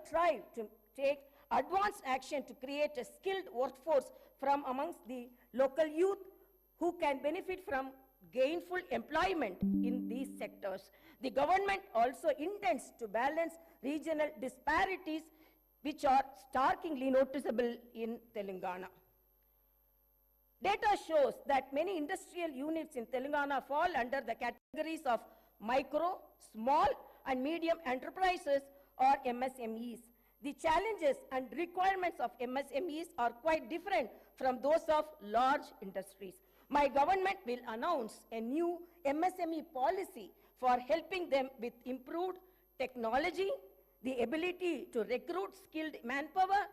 strive to take advanced action to create a skilled workforce from amongst the local youth who can benefit from gainful employment in these sectors. The government also intends to balance regional disparities which are starkly noticeable in Telangana. Data shows that many industrial units in Telangana fall under the categories of micro, small and medium enterprises or MSMEs. The challenges and requirements of MSMEs are quite different from those of large industries. My government will announce a new MSME policy for helping them with improved technology, the ability to recruit skilled manpower,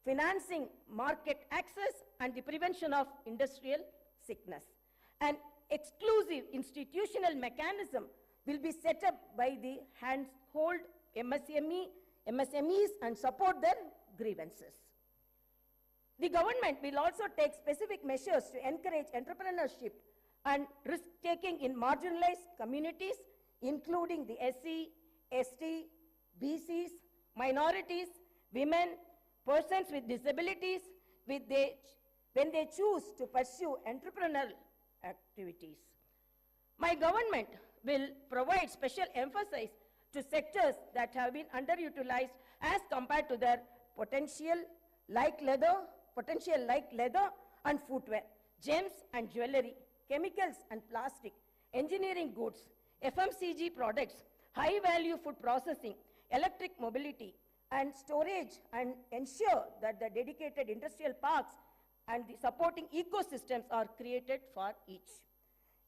financing, market access, and the prevention of industrial sickness. An exclusive institutional mechanism will be set up by the handhold MSMEs and support their grievances. The government will also take specific measures to encourage entrepreneurship and risk-taking in marginalized communities, including the SC, ST, BCs, minorities, women, persons with disabilities, when they choose to pursue entrepreneurial activities. My government will provide special emphasis to sectors that have been underutilized as compared to their potential, like leather and footwear, gems and jewelry, chemicals and plastic, engineering goods, FMCG products, high-value food processing, electric mobility, and storage, and ensure that the dedicated industrial parks and the supporting ecosystems are created for each.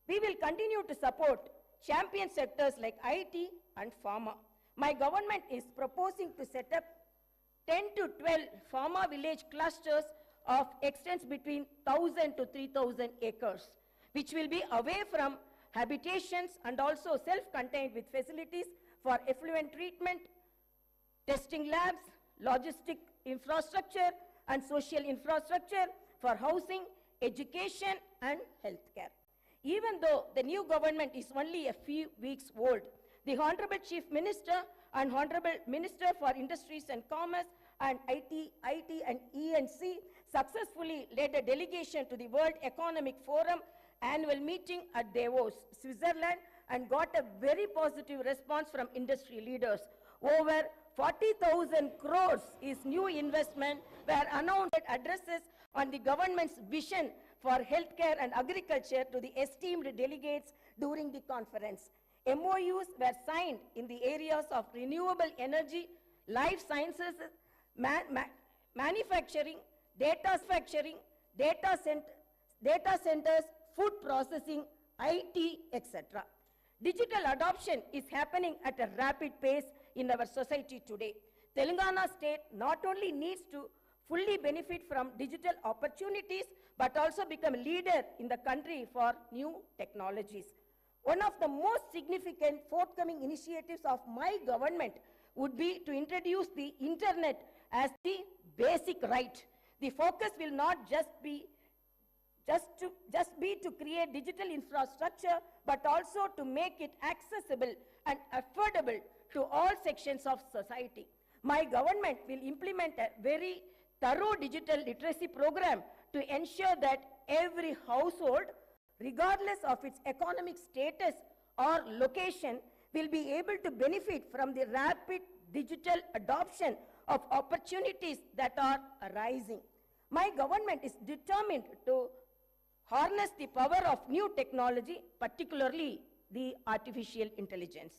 We will continue to support champion sectors like IT and pharma. My government is proposing to set up 10 to 12 pharma village clusters of extents between 1,000 to 3,000 acres, which will be away from habitations and also self-contained with facilities for effluent treatment, testing labs, logistic infrastructure, and social infrastructure for housing, education, and healthcare. Even though the new government is only a few weeks old, the Honorable Chief Minister and Honorable Minister for Industries and Commerce and IT and E&C successfully led a delegation to the World Economic Forum annual meeting at Davos, Switzerland, and got a very positive response from industry leaders. Over 40,000 crores is new investment were announced addresses on the government's vision for healthcare and agriculture to the esteemed delegates during the conference. MOUs were signed in the areas of renewable energy, life sciences, manufacturing, data centers, food processing, IT, etc. Digital adoption is happening at a rapid pace in our society today. Telangana state not only needs to fully benefit from digital opportunities, but also become a leader in the country for new technologies. One of the most significant forthcoming initiatives of my government would be to introduce the internet as the basic right. The focus will not just be to create digital infrastructure, but also to make it accessible and affordable to all sections of society. My government will implement a very thorough digital literacy program to ensure that every household, regardless of its economic status or location, will be able to benefit from the rapid digital adoption of opportunities that are arising. My government is determined to harness the power of new technology, particularly the artificial intelligence.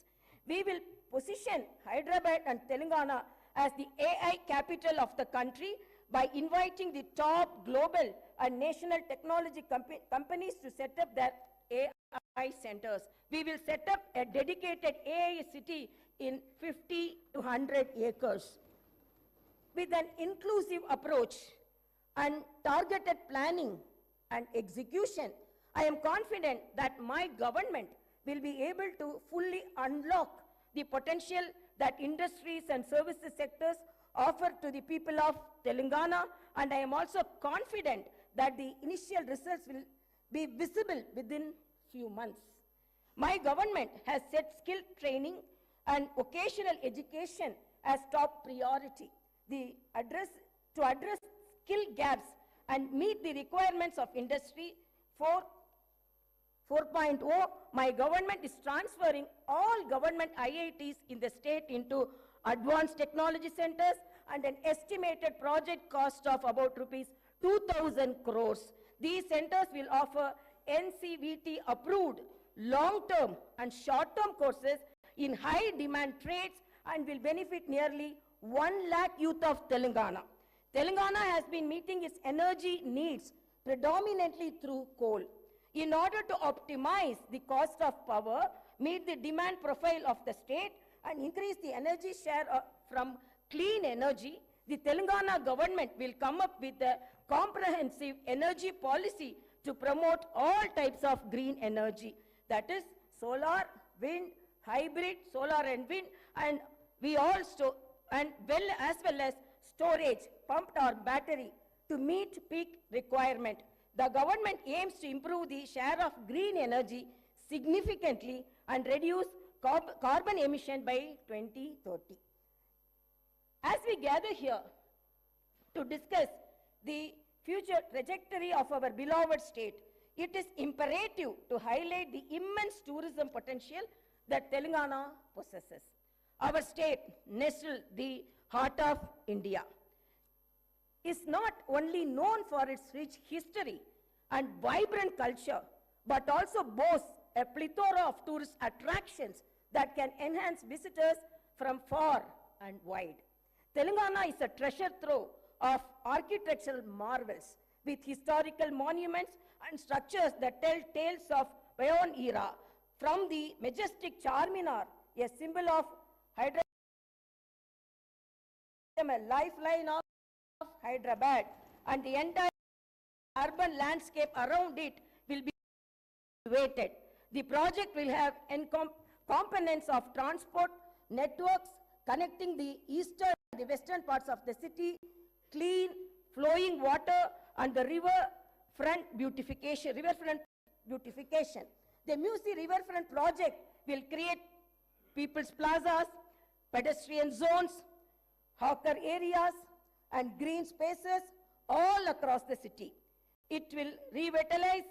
We will position Hyderabad and Telangana as the AI capital of the country by inviting the top global and national technology companies to set up their AI centers. We will set up a dedicated AI city in 50 to 100 acres. With an inclusive approach and targeted planning and execution, I am confident that my government will be able to fully unlock the potential that industries and services sectors offer to the people of Telangana, and I am also confident that the initial results will be visible within few months. My government has set skill training and vocational education as top priority. To address skill gaps and meet the requirements of Industry 4.0, my government is transferring all government IITs in the state into advanced technology centers and an estimated project cost of about rupees 2,000 crores. These centers will offer NCVT approved long-term and short-term courses in high-demand trades and will benefit nearly 1 lakh youth of Telangana. Telangana has been meeting its energy needs predominantly through coal. In order to optimize the cost of power, meet the demand profile of the state, and increase the energy share from clean energy, the Telangana government will come up with a comprehensive energy policy to promote all types of green energy. That is solar, wind, hybrid, solar and wind, and as well as storage, pumped or battery to meet peak requirement. The government aims to improve the share of green energy significantly and reduce carbon emission by 2030. As we gather here to discuss the future trajectory of our beloved state, it is imperative to highlight the immense tourism potential that Telangana possesses. Our state, nestled the heart of India, is not only known for its rich history and vibrant culture, but also boasts a plethora of tourist attractions that can enhance visitors from far and wide. Telangana is a treasure trove of architectural marvels with historical monuments and structures that tell tales of bygone era, from the majestic Charminar, a symbol of Hyderabad, a lifeline of Hyderabad, and the entire urban landscape around it will be elevated. The project will have components of transport networks connecting the eastern and the western parts of the city, clean flowing water, and the riverfront beautification. The Musi Riverfront project will create people's plazas, pedestrian zones, hawker areas, and green spaces all across the city. It will revitalize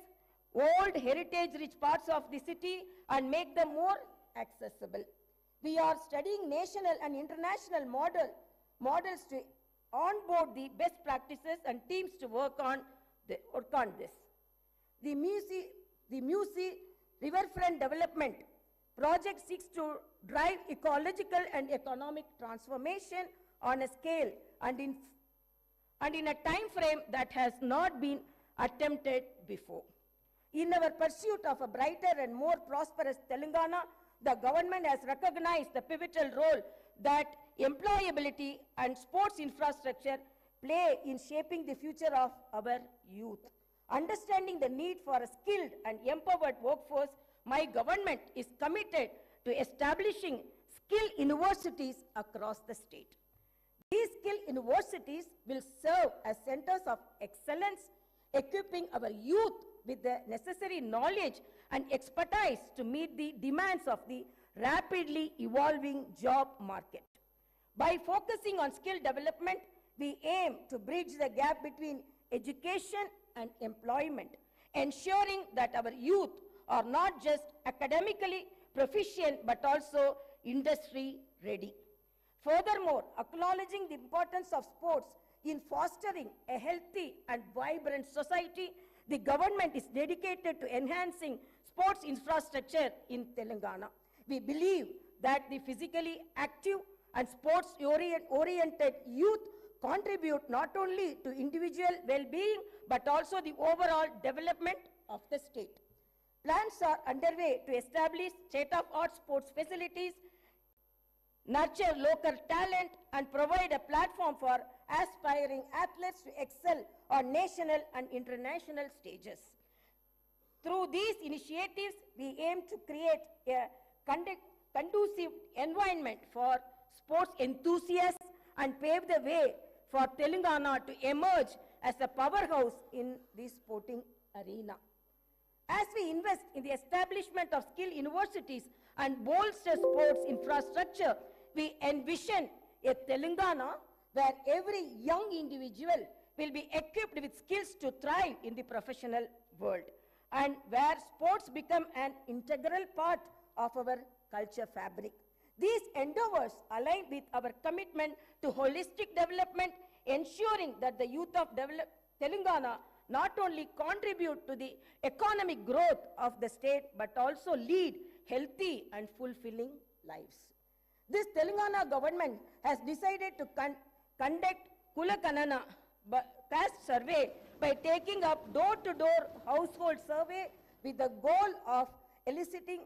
old heritage-rich parts of the city and make them more accessible. We are studying national and international models to onboard the best practices and teams to work on this. The Musi Riverfront Development Project seeks to drive ecological and economic transformation on a scale and in a time frame that has not been attempted before. In our pursuit of a brighter and more prosperous Telangana, the government has recognized the pivotal role that employability and sports infrastructure play in shaping the future of our youth. Understanding the need for a skilled and empowered workforce, my government is committed to establishing skill universities across the state. These skill universities will serve as centers of excellence, equipping our youth with the necessary knowledge and expertise to meet the demands of the rapidly evolving job market. By focusing on skill development, we aim to bridge the gap between education and employment, ensuring that our youth are not just academically proficient but also industry ready. Furthermore, acknowledging the importance of sports in fostering a healthy and vibrant society, the government is dedicated to enhancing sports infrastructure in Telangana. We believe that the physically active and sports-oriented youth contribute not only to individual well-being but also the overall development of the state. Plans are underway to establish state-of-the-art sports facilities, nurture local talent, and provide a platform for aspiring athletes to excel on national and international stages. Through these initiatives, we aim to create a conducive environment for sports enthusiasts and pave the way for Telangana to emerge as a powerhouse in the sporting arena. As we invest in the establishment of skill universities and bolster sports infrastructure, we envision a Telangana where every young individual will be equipped with skills to thrive in the professional world, and where sports become an integral part of our culture fabric. These endeavors align with our commitment to holistic development, ensuring that the youth of Telangana not only contribute to the economic growth of the state, but also lead healthy and fulfilling lives. This Telangana government has decided to conduct Kulakanana caste survey by taking up door-to-door household survey with the goal of eliciting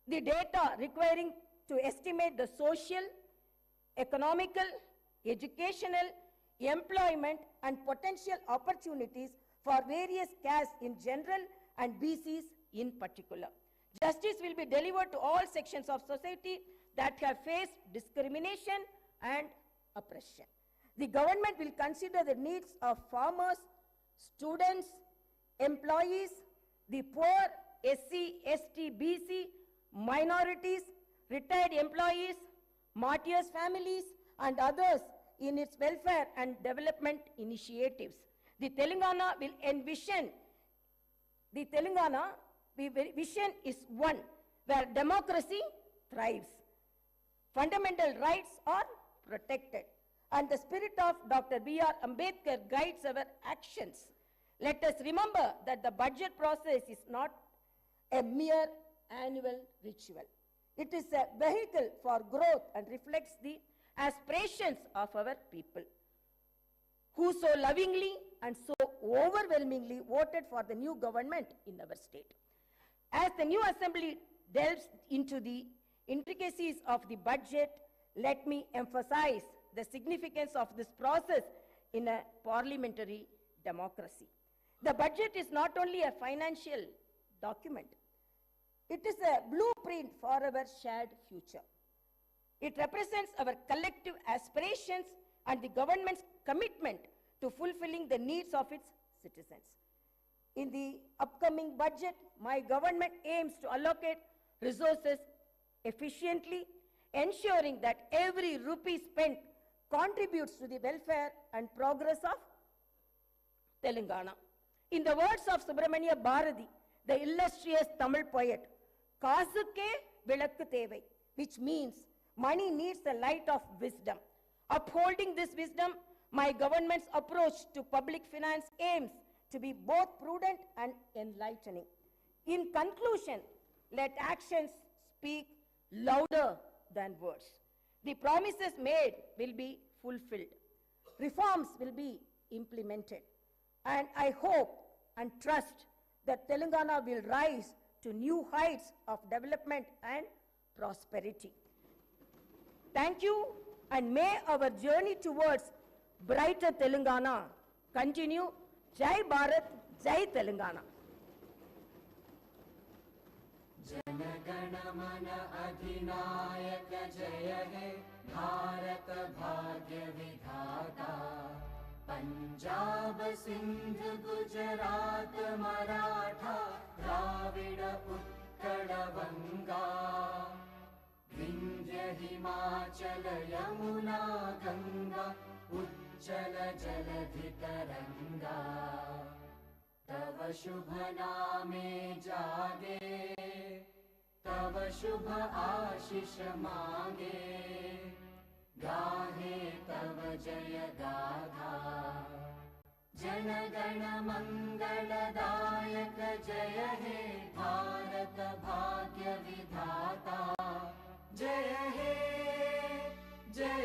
the data requiring to estimate the social, economical, educational, employment and potential opportunities for various castes in general and BCs in particular. Justice will be delivered to all sections of society that have faced discrimination and oppression. The government will consider the needs of farmers, students, employees, the poor, SC, ST, BC, minorities, retired employees, martyrs' families, and others in its welfare and development initiatives. The Telangana vision is one where democracy thrives, fundamental rights are protected, and the spirit of Dr. B.R. Ambedkar guides our actions. Let us remember that the budget process is not a mere annual ritual. It is a vehicle for growth and reflects the aspirations of our people, who so lovingly and so overwhelmingly voted for the new government in our state. As the new assembly delves into the intricacies of the budget, let me emphasize the significance of this process in a parliamentary democracy. The budget is not only a financial document, it is a blueprint for our shared future. It represents our collective aspirations and the government's commitment to fulfilling the needs of its citizens. In the upcoming budget, my government aims to allocate resources efficiently, ensuring that every rupee spent contributes to the welfare and progress of Telangana. In the words of Subramania Bharati, the illustrious Tamil poet, Kaasukke vilakku thevai, which means money needs the light of wisdom. Upholding this wisdom, my government's approach to public finance aims to be both prudent and enlightening. In conclusion, let actions speak louder than words. The promises made will be fulfilled. Reforms will be implemented. And I hope and trust that Telangana will rise to new heights of development and prosperity. Thank you, and may our journey towards brighter Telangana continue. Jai Bharat, Jai Telangana. जनगण मन अधिनायक जय हे भारत भाग्य विधाता पंजाब सिंध गुजरात मराठा द्राविड उत्कल बंगा विंध्य हिमाचल यमुना गंगा उज्जल जलधि तरंगा तव शुभ नामे जागे तव शुभ आशीष मांगे गाहे तव जय गाथा जनगण मंगलदायक जय हे भारत भाग्य विधाता जय हे जय